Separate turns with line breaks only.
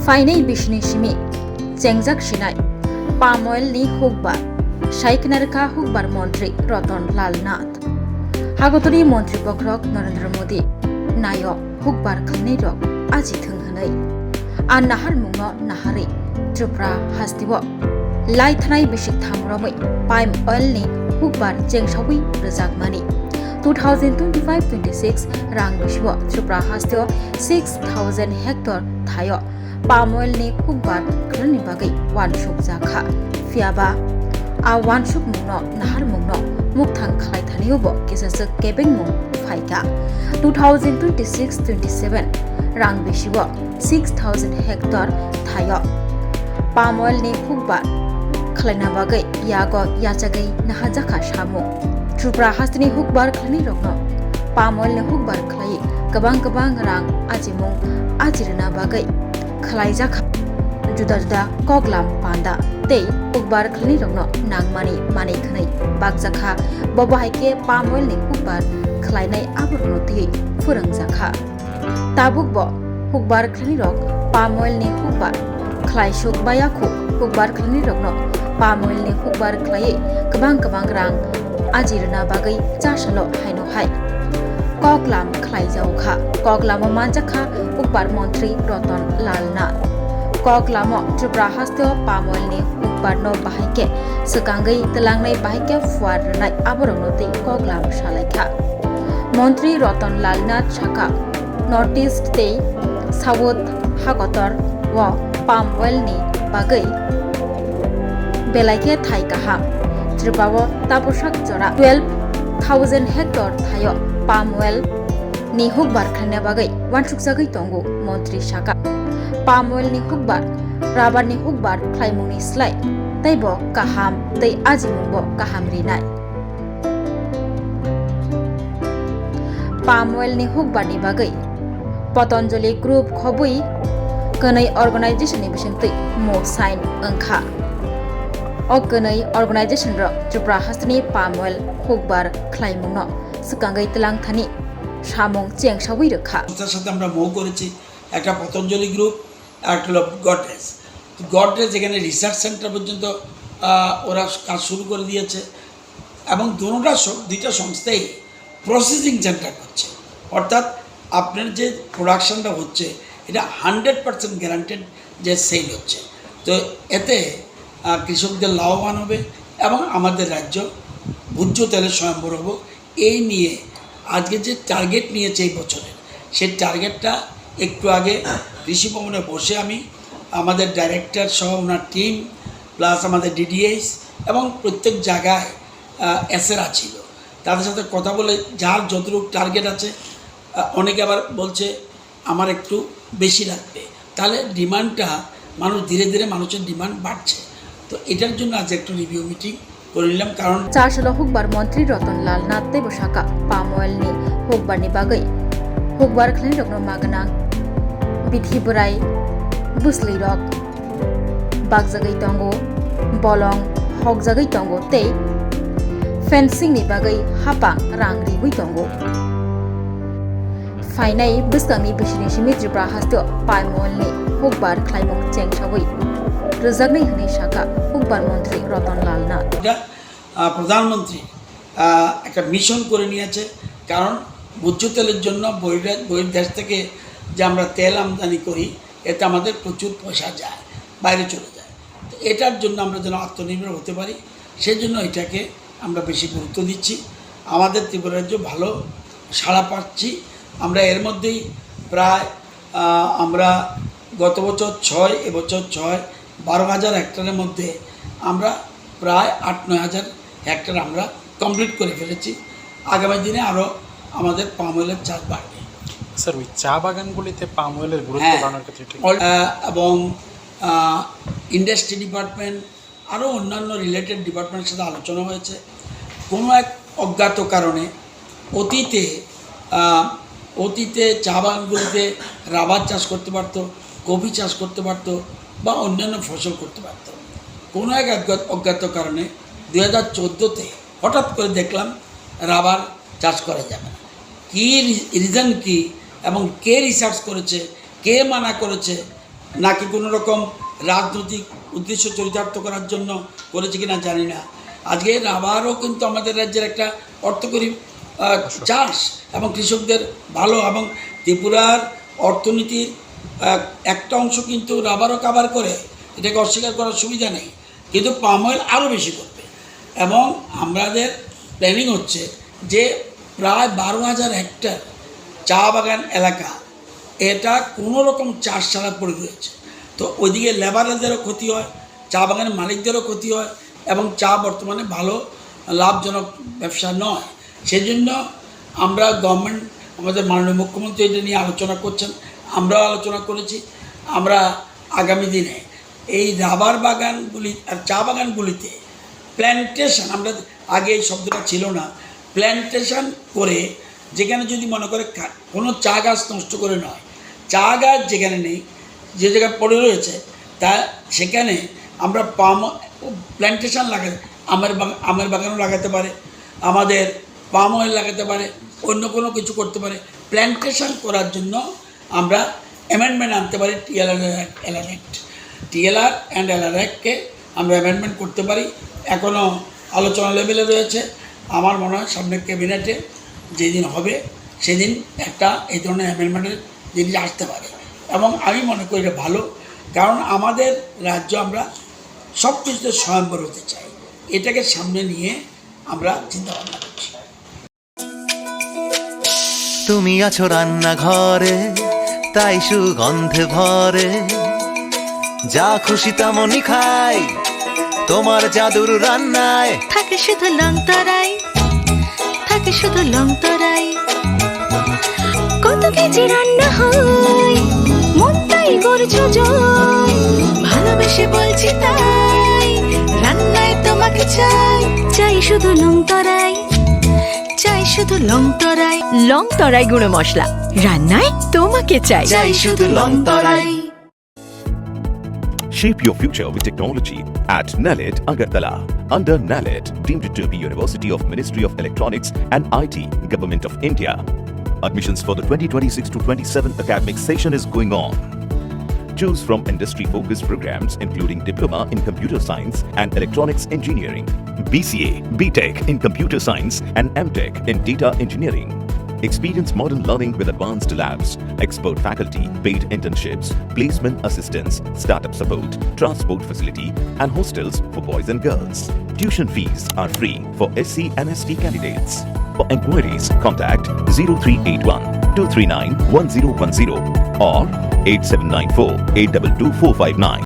फाइनै बिसनि सिमि चेंजाक सिनाय palm oil नि हुकबार साइकनारका हुकबार मंत्री रतन लाल नाथ हागतरी मंत्री बक्रक नरेंद्र मोदी नायो हुकबार खलनै रक आजि थोंहनै आ नाहार मुंनो नाहारै त्रिपुरा हास्तिबो लाइ थानाय बिसिक थामरमै पाम ऑयल नि हुकबार चेंसावै रोजागमानि 2025-26 रां बिसिबो त्रिपुरा हास्तियो 6000 हेक्टर थायो पाम ऑयल नि हुकबार खलनि बागै वानसुक जाखा फियाबा आ वानसुक मुंनो नाहार मुंनो मुक्थां खालाय थानायावबो किसासो केबें मुं फाइका 2026-27 रां बिसिबो 6000 हेक्टर थायो पाम ऑयल नि हुकबार खलायना बागै यागो याचागै नाहाजाखा सामु त्रिपुरा हास्तिनि हुकबार खलनि रगनो पाम ऑयल नि हुकबार खलाय गोबां रां आजिमुं आजिरना बागै खलायजाखा जुदा जुदा कगलाम पांदा ते हुकबार खलनि रगनो नांमानि मानै खनै बागजाखा बबाहायके पाम ऑयल नि हुकबार खलायनाय आबरनति फोरोंजाखा ताबुकबो हुकबार खलनि रग पाम ऑयल नि हुकबार खलायसुक बायाखु हुकबार खलनि रगनो पाम ऑयल नि हुकबार खलायै गोबां रां आजिरना बागै जासलो हायनो हाय कगलाम खलायजावखा कगलाम मानजाखा हुकबार मंत्री रतन लाल नाथ कगलाम त्रिपुरा हास्तियो पाम ऑयल नि हुकबार नो बाहायके सकांगै तलांनाय बाहायके फुवारनाय आबरनति कगलाम सालायखा मंत्री रतन लाल नाथ साका नॉर्थ ईस्ट ते साउथ हागतर व पाम ऑयल नि बागै बेलायके थाय गाहाम त्रिपुराव ताबुसाक जरा 12000 हेक्टर थायो पाम ऑयल नि हुकबार खलना बागै वानसुकजागै तंगु मंत्री साका पाम ऑयल नि हुकबार राबार नि हुकबार खलायमुंनि स्लाय तैबो गाहाम तै आजिमुंबो गाहाम रिनाय पाम ऑयल नि हुकबार नि बागै पतंजलि ग्रुप खबुई कनै अर्गेनाइजेशन नि बिसंतै मो साइन अंखा अगनै अर्गेनाइजेशन र त्रिपुरा हास्तिनि पाम ऑयल हुकबार खलायमुंनो सकांगै तलांथानि सामुं चेंसावै रखा
তার সাথে আমরা মো করেছি একটা পতঞ্জলি গ্রুপ একটা হলো গডরেজ গডরেজ এখানে রিসার্চ সেন্টার পর্যন্ত ওরা কাজ শুরু করে দিয়েছে এবং দুইটা সংস্থাই প্রসেসিং সেন্টার করছে অর্থাৎ আপনার যে প্রোডাকশনটা হচ্ছে এটা 100% গ্যারান্টেড যে সেল হচ্ছে তো এতে কৃষকদের লাভবান হবে এবং আমাদের রাজ্য ভোজ্য তেলের স্বয়ম্বর হব এই নিয়ে আজকে যে টার্গেট নিয়েছে এই বছরের সেই টার্গেটটা একটু আগে কৃষি ভবনে বসে আমি আমাদের ডাইরেক্টর সহ ওনার টিম প্লাস আমাদের ডিডিএস এবং প্রত্যেক জায়গায় এসেরা ছিল তাদের সাথে কথা বলে যার যতটুকু টার্গেট আছে অনেকে আবার বলছে আমার একটু বেশি লাগবে তাহলে ডিমান্ডটা ধীরে ধীরে মানুষের ডিমান্ড বাড়ছে তো এটার জন্য আজ একটু রিভিউ মিটিং করে নিলাম কারণ
চারশলো हुकबार मंत्री रतन लाल नाथ ते बसाका पाम ऑयल नि हुकबार नि बागै हुकबार खलनि रगनो मागना बिथि बोराय बुसलै रक बागजागै तंगो बलं हकजागै तंगो ते फेंसिंग नि बागै हापा रां रिबुइ तंगो फाइनाय बिस्कांनि बिसिनि सिमि त्रिपुरा हास्तियो पाम ऑयल नि हुकबार खलायमुं चेंसावै रोजागनै हनै साका हुकबार मंत्री रतन लाल नाथ
প্রধানমন্ত্রী একটা মিশন করে নিয়েছে কারণ ভোজ্য তেলের জন্য বহির দেশ থেকে যে আমরা তেল আমদানি করি এতে আমাদের প্রচুর পয়সা যায় বাইরে চলে যায় তো এটার জন্য আমরা যেন আত্মনির্ভর হতে পারি সেই জন্য এটাকে আমরা বেশি গুরুত্ব দিচ্ছি আমাদের ত্রিপুরা রাজ্য ভালো সাড়া পাচ্ছি আমরা এর মধ্যেই প্রায় আমরা গত বছর 6 এবছর 6 12,000 হেক্টরের মধ্যে আমরা প্রায় 8-9,000 হেক্টর আমরা কমপ্লিট করে ফেলেছি আগামী দিনে আরও আমাদের পাম অয়েলের চাষ বাড়বে
স্যার ওই চা বাগানগুলিতে পাম অয়েলের গুরুত্ব বাড়ানোর ক্ষেত্রে
এবং ইন্ডাস্ট্রি ডিপার্টমেন্ট আরও অন্যান্য রিলেটেড ডিপার্টমেন্টের সাথে আলোচনা হয়েছে কোনো এক অজ্ঞাত কারণে অতীতে চা বাগানগুলিতে রাবার চাষ করতে পারতো কফি চাষ করতে পারতো বা অন্যান্য ফসল করতে পারত কোনো এক অজ্ঞাত কারণে 2014-তে হঠাৎ করে দেখলাম রাবার চাষ করা যাবে না কী রিজন কী এবং কে রিসার্চ করেছে কে মানা করেছে নাকি কোনো রকম রাজনৈতিক উদ্দেশ্য চরিতার্থ করার জন্য করেছে কিনা জানি না। আজকে রাবারও কিন্তু আমাদের রাজ্যের একটা অর্থকরী চাষ এবং কৃষকদের ভালো, এবং ত্রিপুরার অর্থনীতির একটা অংশ কিন্তু রাবারও কাভার করে, এটাকে অস্বীকার করার সুবিধা নেই, কিন্তু পাম অয়েল আরও বেশি করবে। এবং আমাদের প্ল্যানিং হচ্ছে যে প্রায় 12,000 হেক্টর চা বাগান এলাকা, এটা কোনো রকম চাষ ছাড়া পড়ে রয়েছে। তো ওইদিকে লেবারদেরও ক্ষতি হয়, চা বাগানের মালিকদেরও ক্ষতি হয়, এবং চা বর্তমানে ভালো লাভজনক ব্যবসা নয়। সেই জন্য আমরা গভর্নমেন্ট, আমাদের মাননীয় মুখ্যমন্ত্রী এটা নিয়ে আলোচনা করছেন, আমরাও আলোচনা করেছি। আমরা আগামী দিনে এই রাবার বাগানগুলি আর চা বাগানগুলিতে প্ল্যান্টেশন, আমরা আগে এই শব্দটা ছিল না, প্ল্যান্টেশন করে, যেখানে যদি মনে করে কোনো চা গাছ নষ্ট করে নয়, চা গাছ যেখানে নেই, যে জায়গায় পড়ে রয়েছে, তা সেখানে আমরা পাম প্ল্যান্টেশন লাগাই, আমের বাগানও লাগাতে পারে, আমাদের পাম অয়েল লাগাতে পারে, অন্য কোনো কিছু করতে পারে। প্ল্যান্টেশন করার জন্য আমরা অ্যামেন্ডমেন্ট আনতে পারি, টিএলআর অ্যান্ড এলআর অ্যাক্টকে আমরা অ্যামেন্ডমেন্ট করতে পারি। এখনও আলোচনা লেভেলে রয়েছে। আমার মনে হয় সামনে ক্যাবিনেটে যেদিন হবে সেদিন একটা এই ধরনের অ্যামেন্ডমেন্টের জিনিস আসতে পারে, এবং আমি মনে করি এটা ভালো, কারণ আমাদের রাজ্য আমরা সব কিছুতে স্বয়ম্বর হতে চাই, এটাকে সামনে নিয়ে আমরা চিন্তা ভাবনা করছি।
তুমি আছো রান্নাঘরে, তাই সুগন্ধে ভরে, যা খুশি তেমনই খাই, তোমার জাদুর রান্নায়
থাকে শুধু লং তরাই, থাকে শুধু লং তরাই। কত কেজি রান্না হয়, মনটাই করছো জয়, ভালোবেসে বলছি তাই, রান্নায় তোমাকে চাই, চাই শুধু লং তরাই, চাই শুধু লং তরাই। লং তরাই গুঁড়ো মশলা, রান্নায় তোমাকে চাই, চাই শুধু long Terai.
Shape your future with technology at NALED Agartala. Under NALED, deemed to be University of Ministry of Electronics and IT, Government of India. Admissions for the 2026-27 academic session is going on. Choose from industry-focused programs including Diploma in Computer Science and Electronics Engineering, BCA, BTech in Computer Science and MTech in Data Engineering. Experience modern learning with advanced labs, expert faculty, paid internships, placement assistance, startup support, transport facility, and hostels for boys and girls. Tuition fees are free for SC and ST candidates. For enquiries, contact 0381 239 1010 or 8794 822 459.